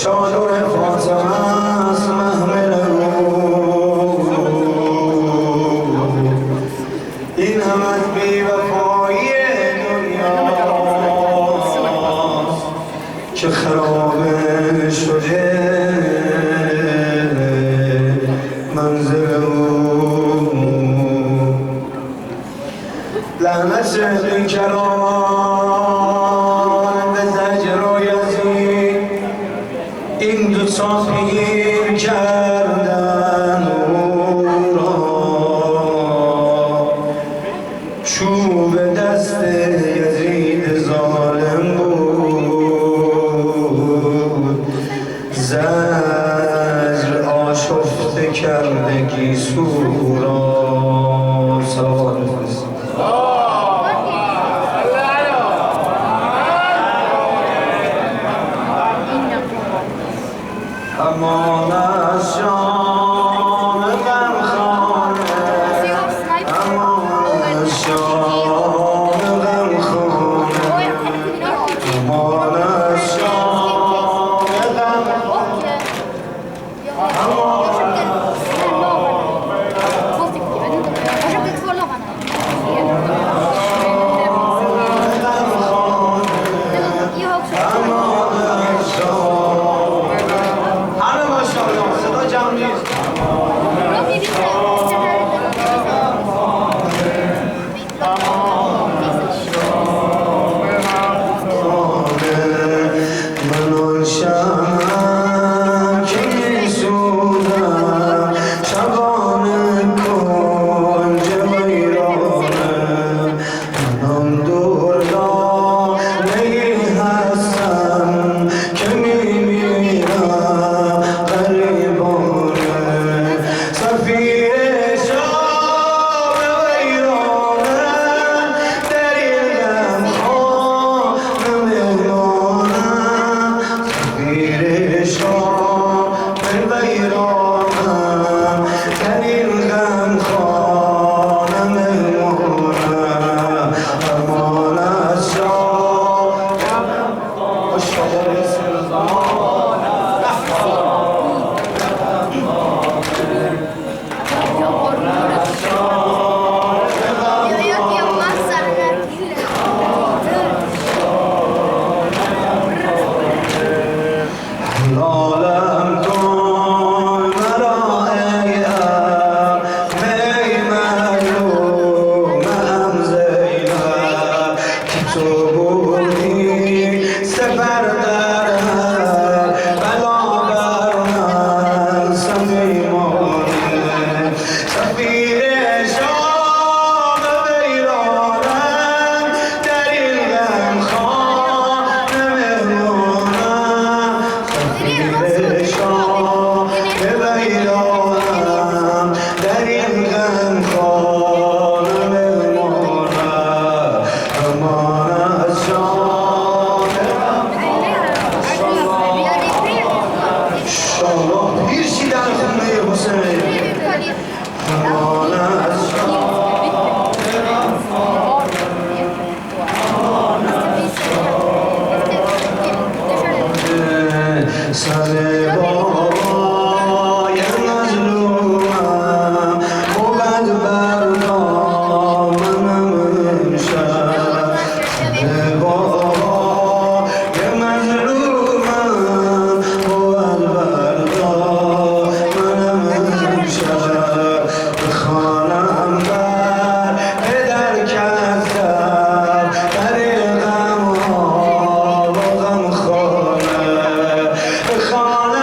چادر فاطمه است محمل این همت بی وفایی دنیاست که خراب شده منزل لعنت بی کرامان به زجر و یزید این دو تا پیر کردن او را چوب دست یزید ظالم بود زجر آشفته کرده گیسو را امان از شام غمخانه امان از شام غمخانه امان از شام غمخانه خانه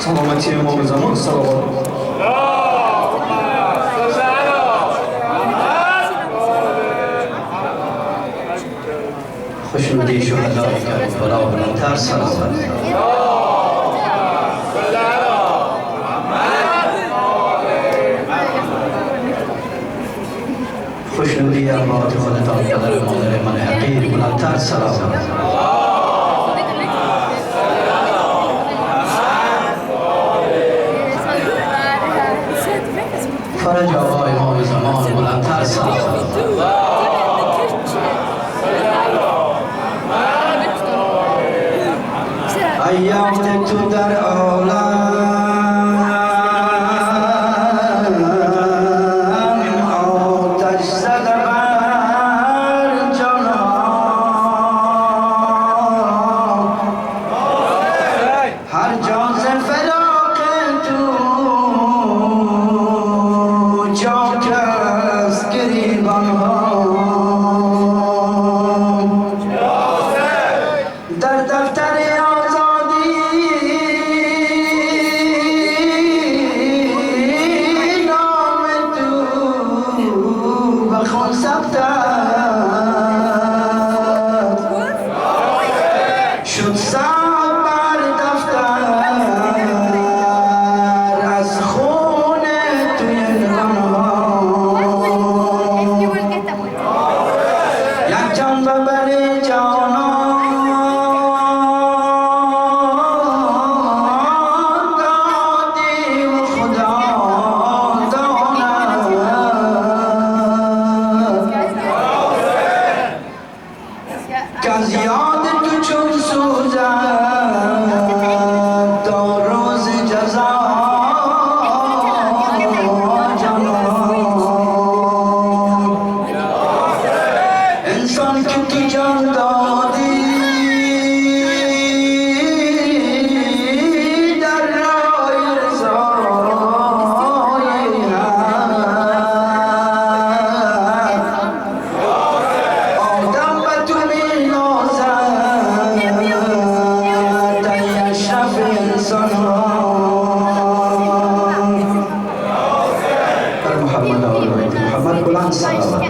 سلامتی امام زمان صلوات. خوشنودی شهدای کربلا بلندتر صلوات. خوشنودی اموات خودتان پدر و مادر من حقیر بلندتر صلوات. فرج آقا امام زمان بلندتر صلوات. ایام تو در عالم آتش زده بر جانان، هر جا ز فراق تو جا کس گریبان ها، در دفتر شد سعد بر دفتر از خون توی غمها، یک جان ببر جانان دادی و خدا داند که از یاد تو چون سوزد تا روز جزا جانان، انسان که تو جان دادی در راه رضای آدم به تو محمد آل بیت محمد بلند صلوات.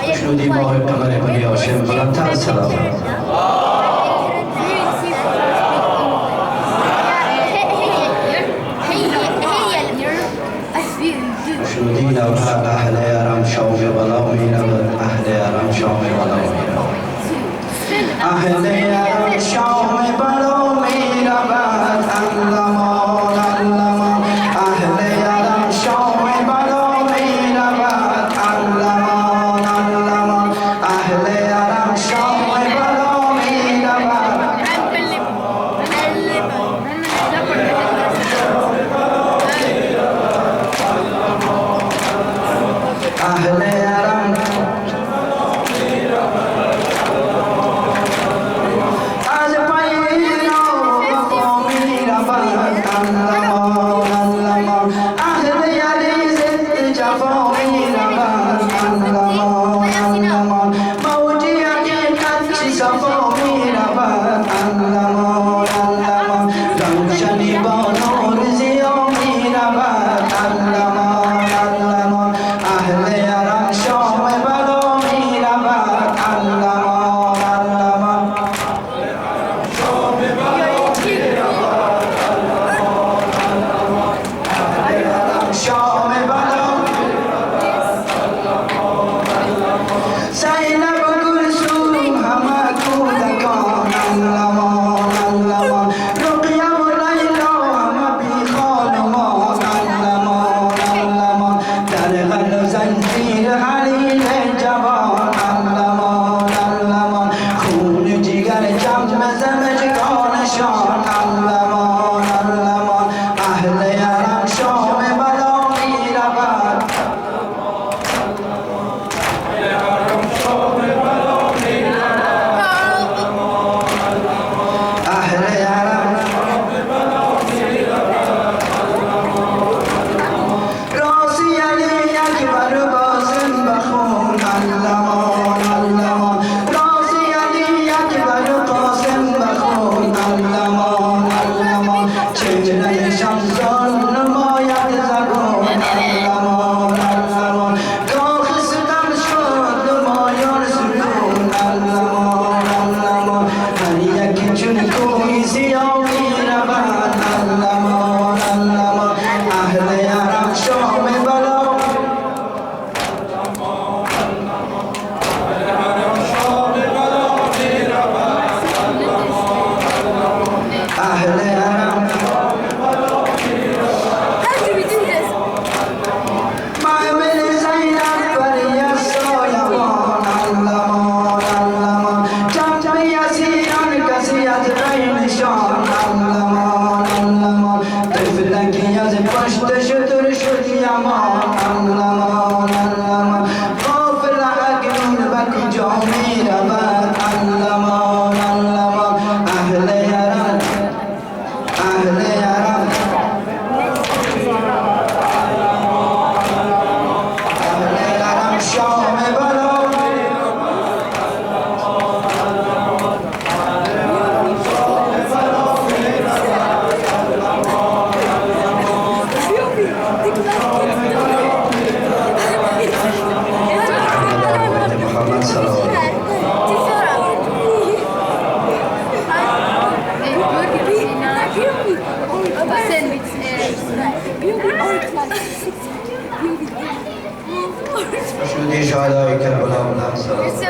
خوشنودی ماه قمر گلی هاشم بلندتر صلوات. خوشنودی نوها اهل ارم شام بلا میرود، اهل ارم شام بلا میرود، اهل ارم شام بلا میرود، علمان علمان اهل ارم شام بلا میرود، علمان علمان اهل ارم شام بلا میرود، اهل ارم جامیر من علمان علمان اهل یرم اهل یرم اهل یرم شام بلا محمد صلوات شهودی شهدای کربلا بلند صلوات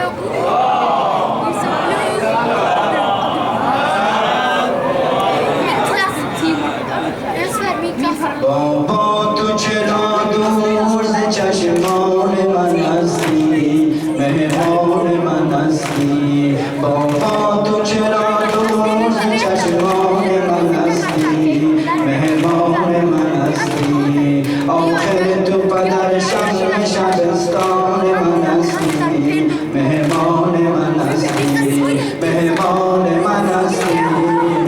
بابا تو چرا دور ز چشمان من هستی مهمان من هستی بابا تو چرا دور ز چشمان من هستی مهمان من هستی آخر تو پدر شم شبستان من هستی مهمان من هستی مهمان من هستی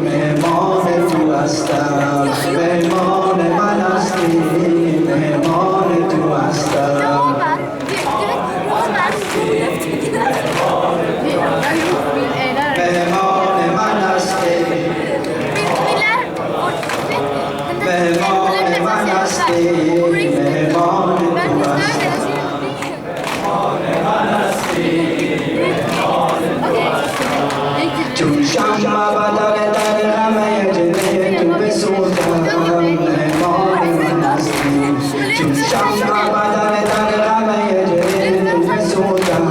مهمان تو هستم مهمان من هستی مهمان تو هستم مهمان من هستی مهمان من هستی مهمان تو هستم چون شمع بدل در غم جنه تو بسوزم مهمان من هستی چون شمع بدل در غم جنه تو بسوزم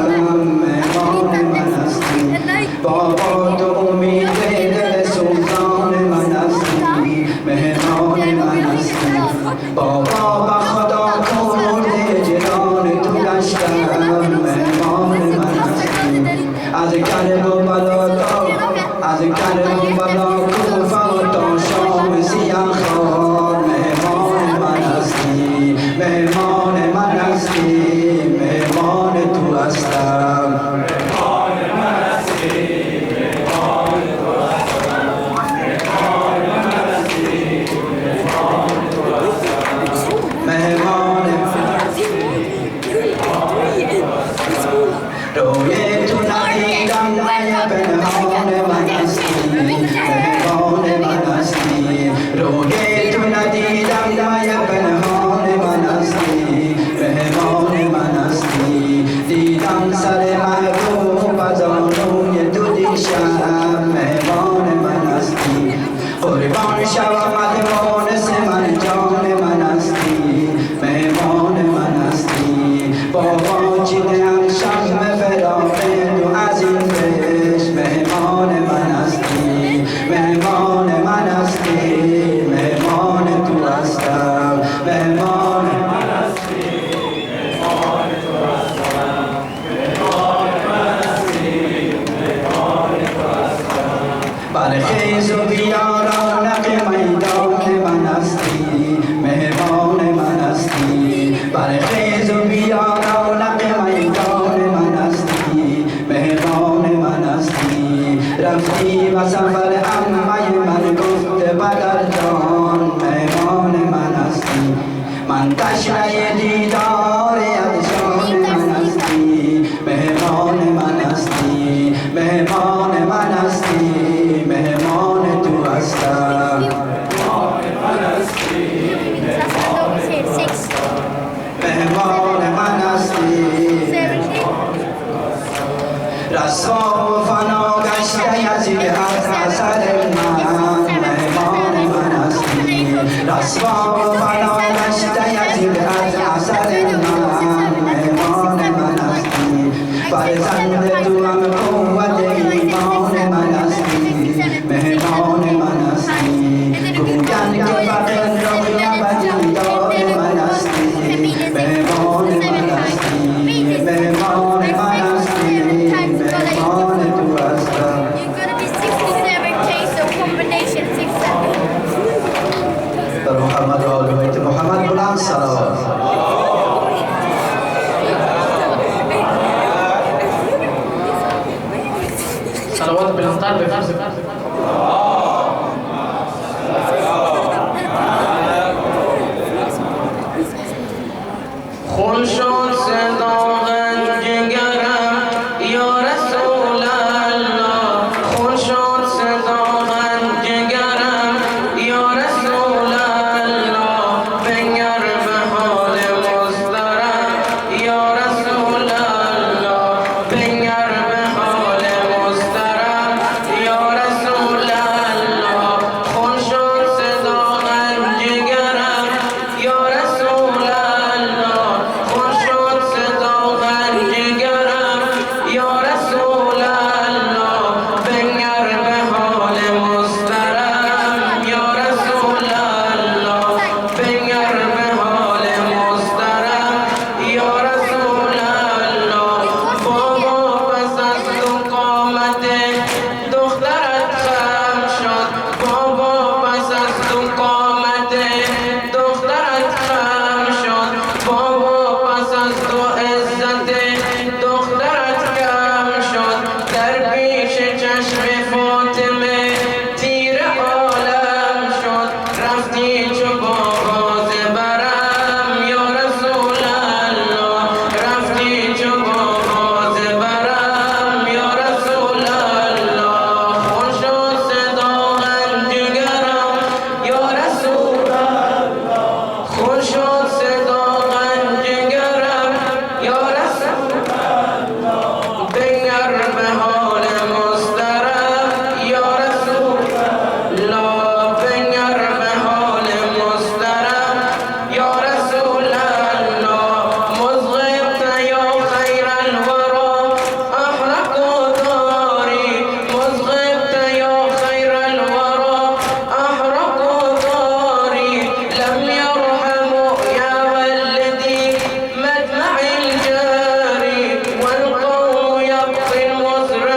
مهمان من هستی بابا تو امید دل سوزان من هستی مهمان من هستی بابا با خدا کرده جنان تو گشتم مهمان من هستی از کرب و بلا تا از کرب و بلا کوفه تا شام سیاه خوار مهمان من هستی مهمان من هستی مهمان تو هستم مهمان روی تو ندیدم و پنهان من هستی مهمان من هستی روی تو ندیدم و پنهان من هستی مهمان من هستی دیدم سر محبوب از آنوی تو دیشب مهمان من هستی قربان شوم مدمانس من جان من هستی مهمان من هستی بابا چیدم شم فراق تو از این بش مهمان من هستی مهمان من هستی مهمان تو هستم مهمان من هستی مهمان تو هستم مهمان من هستی مهمان تو هستم برخیز و بیا رونق میدان من هستی مهمان من هستی برخیز و بیا رونق میدان من هستی مهمان من هستی رفتی و سفر عمه من گفت بدر جان مهمان من هستی من تشنه دیدار یزدان من هستی مهمان من هستی مهمان من هستی مهمان تو هستم مهمان من هستی رسوا و فنا گشته یزید از حسد من مهمان من هستی رسوا و فنا گشته یزید از حسد من مهمان من هستی فرزند تو هم قوت ایمان من هستی مهمان من هستی گویند که فقر روی ابدی دار من هستی مهمان من هستی مهمان من هستی مهمان تو هستم بر محمد و آل بیت محمد بلند صلوات صلوات بالقلب خون شد صداقت جگرم یا رسول الله خون شد صداقت جگرم یا رسول الله بنگر به حال مضطرم یا رسول الله بنگر به حال مضطرم یا رسول الله خون شد صداقت جگرم یا رسول الله خون شد صداقت جگرم یا رسول الله بنگر به حال مضطرم یا رسول الله بنگر به حال مضطرم یا رسول الله بابا پس از تو قامت دخترت خم شد بابا پس از تو قامت دخترت خم شد بابا پس از تو عزت دخترت کم شد در پیش چشم فاطمه تیر عالم شد رفتی چو با غاز برم یا رسول الله رفتی چو با غاز برم یا رسول الله خون شد صداقت جگرم یا رسول الله خون شد صداقت جگرم یا رسول الله بنگر به حال مضطرم یا رسول الله بنگر به حال مضطرم یا رسول الله مزغبت یا خیر الورى احرق داری مزغبت یا خیر الورى احرق داری لم يرحموا يا ولدي مدمع الجاري والقوم يبقي المزرع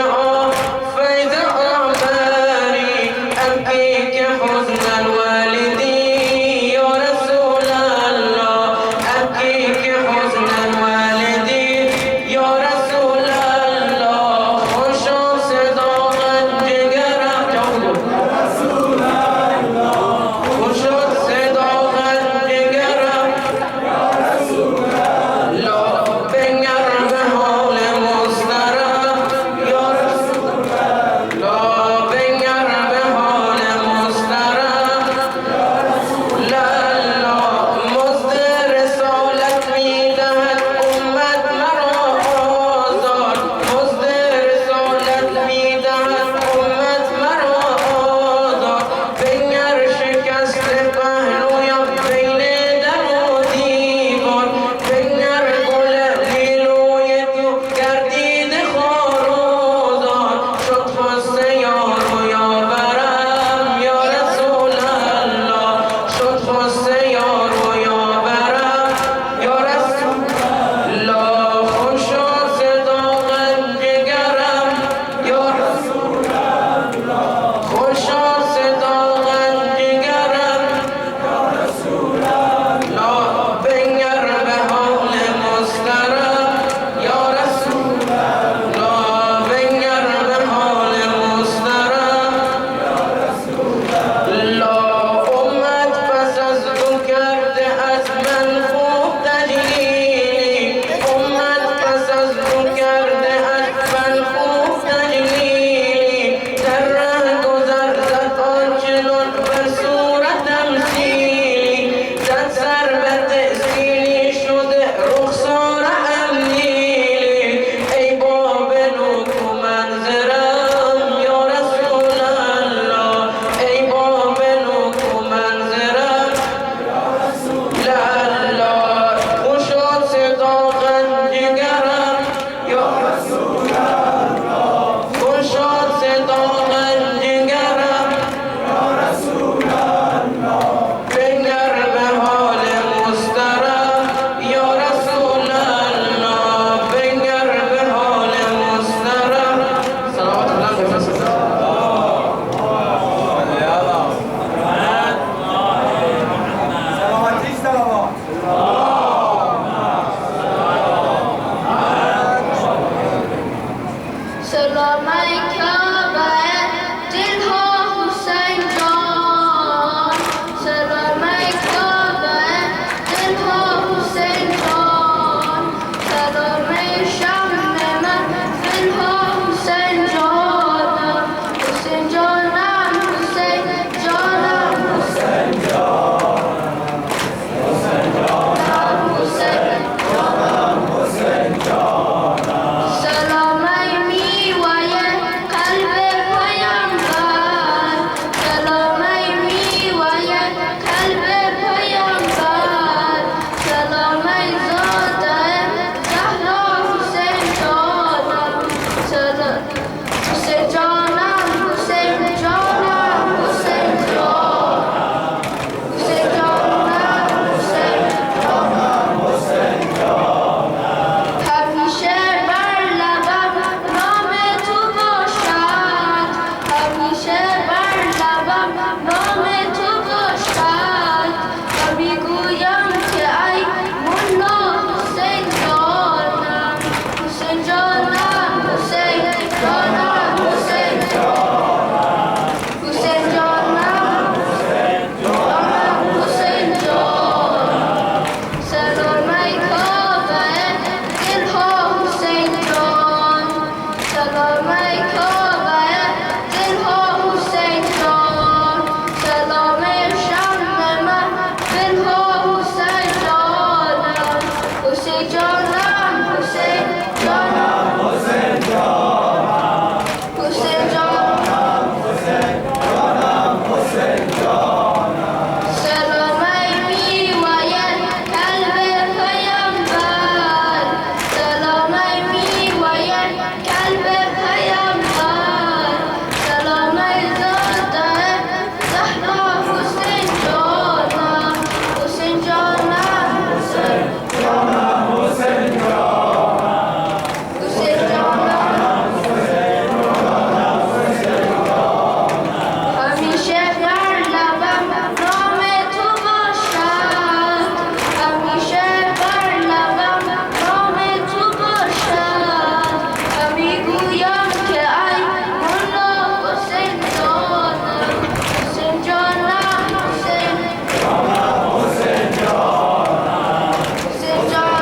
سلام ای کعبه دلها حسین جان، سلام ای کعبه دلها حسین جان، سلام ای شمع من دلها حسین جانم، حسین جانم حسین جانم حسین جانم، حسین جانم حسین جانم حسین جانم. سلام ای میوه قلب پیامبر، سلام ای میوه قلب پیامبر، سلام ای زاده زهرا حسین جانم، حسین جانم حسین جانم حسین جانم، حسین جانم حسین جانم حسین جانم. همیشه بر لبم نام تو باشد، همیشه بر لبم نام تو باشد و میگویم که ای مولا حسین جانم، حسین جانم حسین جانم حسین جانم، حسین جانم حسین جانم حسین جانم. سلام ای کعبه دلها حسین جان، سلام ای کعبه دلها حسین جان، سلام ای شمع من دلها حسین جانم، حسین جانم حسین جانم حسین جانم، حسین جانم حسین جانم حسین جانم. سلام ای میوه قلب پیامبر، سلام ای میوه قلب پیامبر، سلام ای زاده زهرا حسین جانم، حسین جانم حسین جانم حسین جانم، حسین جانم حسین جانم حسین جانم. همیشه بر لبم نام تو باشد، همیشه بر لبم نام تو باشد و میگویم که ای مولا حسین جانم، حسین جانم حسین جانم حسین جانم، حسین جانم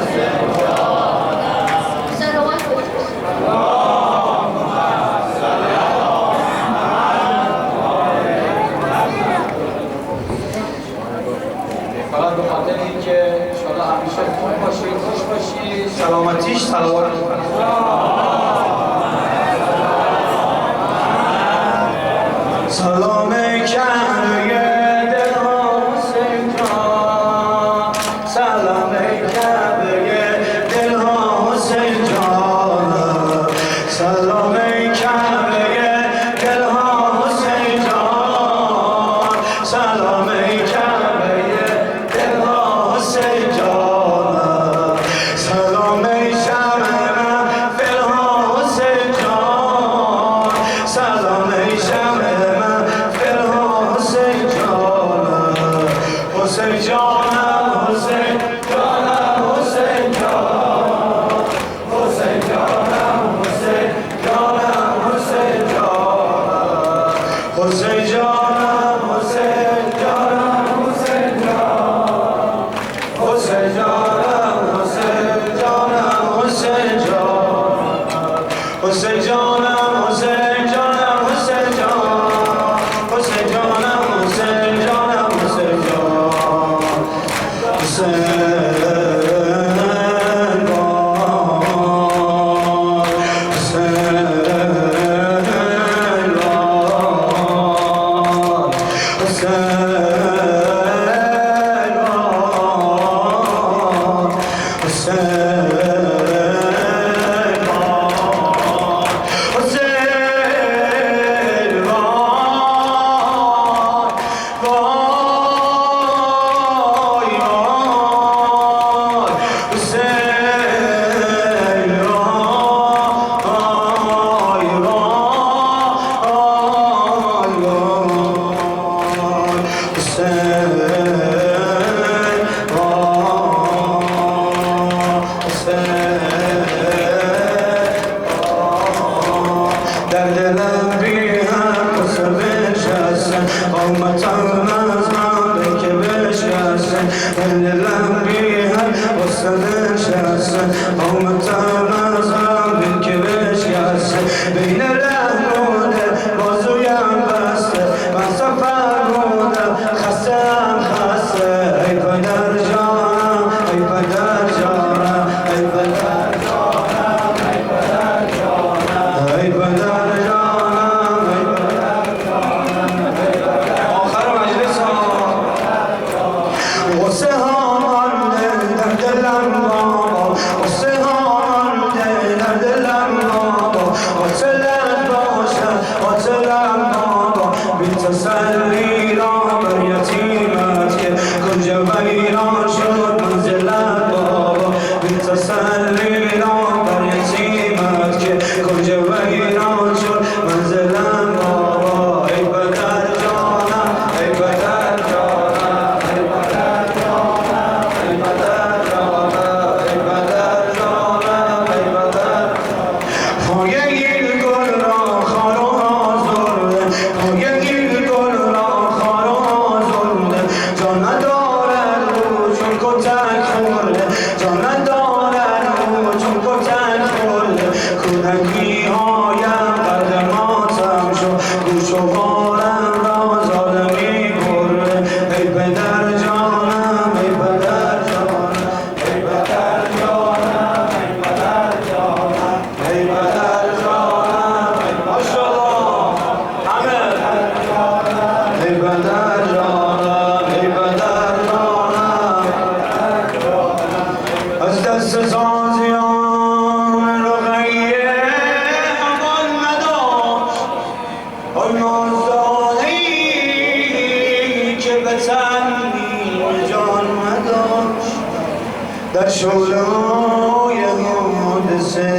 حسین جانم. صلوات فقط به خاطر اینکه انشاءالله همیشه خوب باشید، خوش باشید، سلامتیش صلوات کنید. سلام کعبه دلها حسین جان، سلام کعبه دلها حسین جان، سلام کعبه دلها حسین جان، سلام کعبه دلها حسین جان، سلام شمع من فلها حسین جان، سلام شمع من فلها حسین جان، حسین جانم حسین جانم حسین جان، حسین جانم حسین جانم حسین جان، حسین جانم حسین جانم حسین جان، حسین جانم حسین جانم حسین جان، حسین جانم حسین جانم حسین جان، حسین جانم حسین جانم حسین جان، قامت مزم بین که بشکسته بین رنگونه بازویم بسته من سفر بودم خستم خسته ای پدر جانم ای پدر جانم ای پدر جانم ای پدر جانم ای پدر جانم ای پدر جانم آخر مجلس غصه ها مانده در دلم بابا غصه ها مانده در دلم بابا عاطلت باشم عاطلم بابا بی تسلی را بر یتیمت که کنج ویران شد منزلت بابا بی تسلی را بر یتیمت که کنج ویران شد منزلت بابا ای پدر جانم ای پدر جانم ای پدر جانم ای پدر جانم ای پدر جانم ای پدر پایه این گل را خار و آزرده پایه این گل را خار و آزرده جان ندارد او چون کتک خورده جان ندارد او چون کتک خورده کودکی هایم قدر ماتم شد گوش و بارم را ظالمی برده ای پدر جانم ای پدر جانم ای پدر جانم ای پدر جانم ای پدر جانم ای ماشاءالله همه ای پدر جانم ای پدر جانم از دست سازیان رقیه امان نداشت آی مازاده‌ای که به تنی جان نداشت در شعله‌های حادثه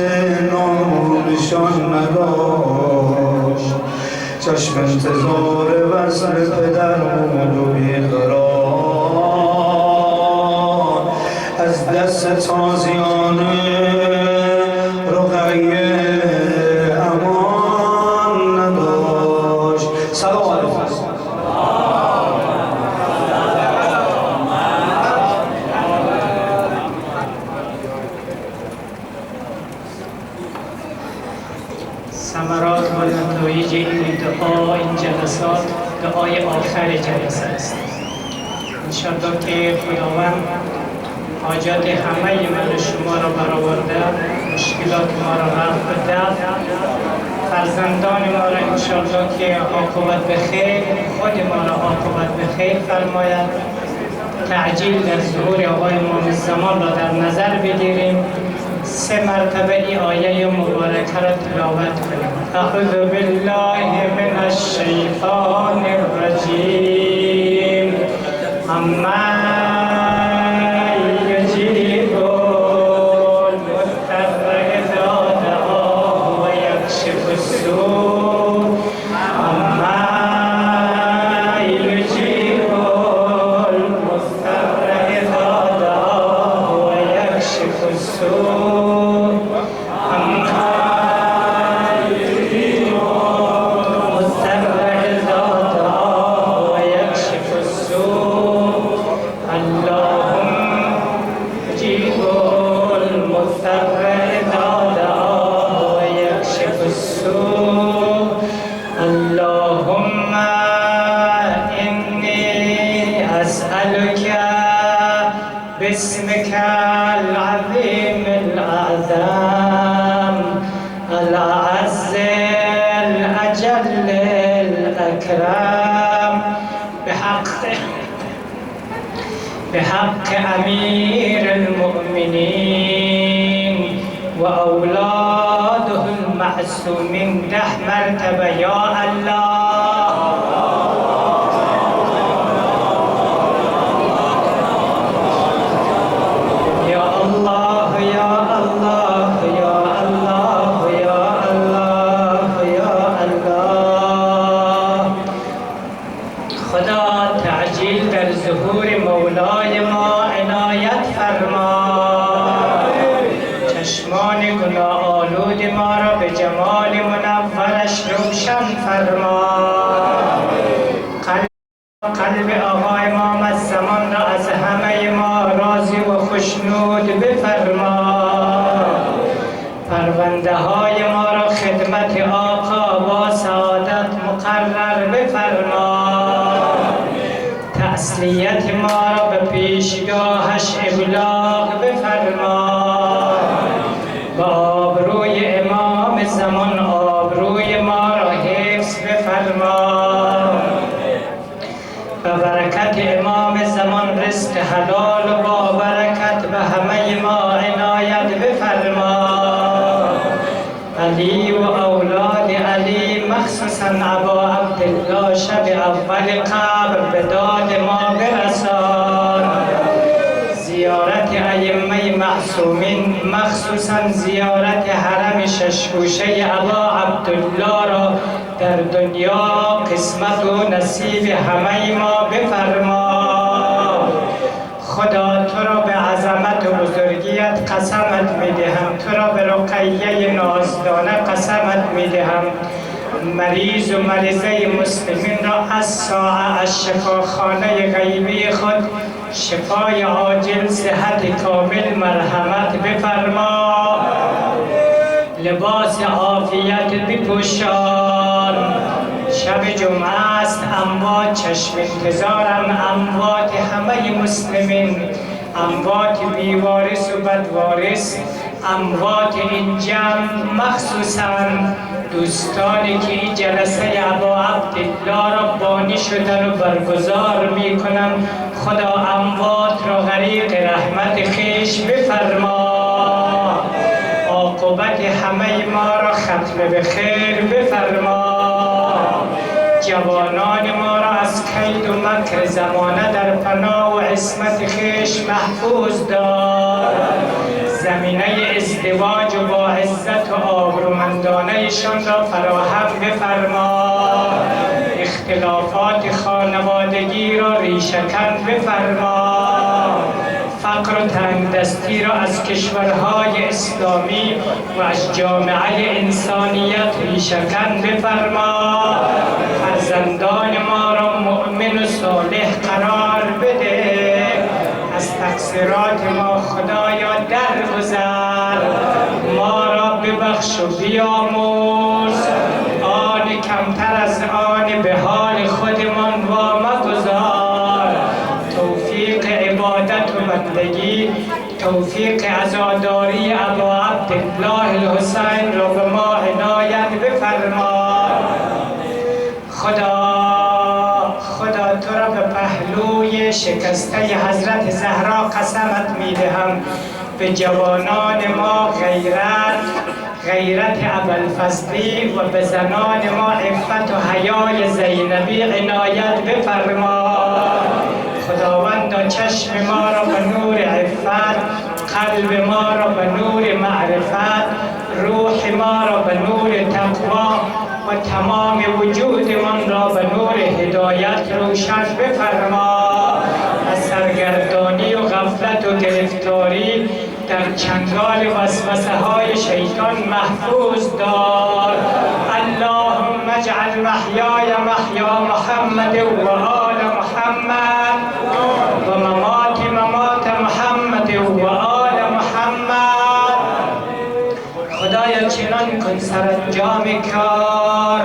نامونشان نداشت چشم انتظار وصل پدر بود و بیقرار از دست تازیان رقیه امان نداشت سلام علیکم ثمرات و نتایج این دعا این جلسات دعای آخر جلسه است. انشاءالله که خداوند حاجات همه من شما را برآورده، مشکلات ما را رفع بده، فرزندان ما را انشاءالله که عاقبت بخیر، خود ما را عاقبت بخیر فرماید. تعجیل در ظهور آقای امام زمان را در نظر بگیریم. 3 مرتبه این آیه مبارکه را تلاوت کنیم. اعوذ بالله من الشیطان الرجیم. اما یجیب المضطر اذا دعاه و یکشف السوء. اما یجیب المضطر اذا دعاه و یکشف السوء. اللهم إني أسألك باسمك العظيم الأعظم الأعز الأجل الأكرم بحق أمير المؤمنين وأولاده المعصومين 10 مرتبة يا الله. يا الله يا الله يا الله يا الله يا الله. خدا تعجیل در ظهور مولای ما عنایت فرما. چشمان گناه آلود ما را به جمال منورش روشن فرما. قلب آقای امام زمان را از همه ما راضی و خوشنود بفرما. پرونده های ما را خدمت آقا با سعادت مقرر بفرما. تسلیت ما را به پیشگاهش ابلاغ بفرما. با آبروی امام زمان آبروی ما را حفظ بفرما. به برکت امام زمان رزق حلال و با برکت به همه ما عنایت بفرما. علی و اولاد علی مخصوصا ابا عبدالله شب اول قبر به داد ما برسان. زیارت ائمه معصومین مخصوصا زیارت حرم ششگوشه ابا عبدالله را در دنیا قسمت و نصیب همه ما بفرما. خدا تو را به عظمت و بزرگیت قسمت میدهم، تو را به رقیه نازدانه قسمت میدهم. مریض و مریضه مسلمین را از ساعه از شفاخانه غیبی خود شفای عاجل، صحت کامل، مرحمت بفرما. لباس عافیت بپوشان. شب جمعه است، اموات چشم انتظارم، اموات همه مسلمین، اموات بیوارث و بدوارث، اموات این جمع، مخصوصا دوستانی که این جلسه ابا عبدالله را بانی شدن و برگزار می کنم. خدا اموات را غریق رحمت خویش بفرما. عاقبت همه ما را ختم به خیر بفرما. جوانان ما را از کید و مکر زمانه در پناه و عصمت خویش محفوظ دار. زمینه ازدواج و با عزت و آبرومندانه‌شان را فراهم بفرما. اختلافات خانوادگی را ریشه‌کن بفرما. فقر و تنگدستی را از کشورهای اسلامی و از جامعه انسانیت ریشه‌کن بفرما. فرزندان ما را مؤمن و صالح قرار بده. از تقصیرات ما خدایا درگذر. ما را ببخش و بیامرز. آن کمتر از آن به حال خودمان وامگذار. توفیق عبادت و بندگی، توفیق عزاداری ابا عبدالله الحسین را به ما عنایت بفرما. خدا تو را به پهلوی شکسته حضرت زهرا قسمت میدهم. به جوانان ما غیرت ابوالفضلی و به زنان ما عفت و حیای زینبی عنایت بفرما. خداوندا چشم ما را به نور عفت، قلب ما را به نور معرفت، روح ما را به نور تقوا و تمام وجودمان را به نور هدایت روشن بفرما. از سرگردانی و غفلت و گرفتاری در چنگال وسوسه های شیطان محفوظ دار. اللهم اجعل محیای محیا محمد و آل محمد و مماتی ممات محمد و آل محمد. خدایا چنان کن سرانجام کار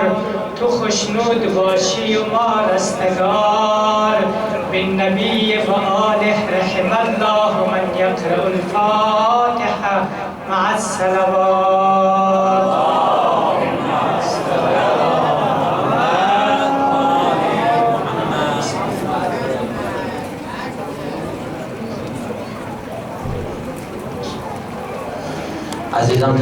تو خوشنود باشی و ما رستگار. بالنبی و آله رحم الله من یقرأ الفاتحه مع الصلوات. عزیزان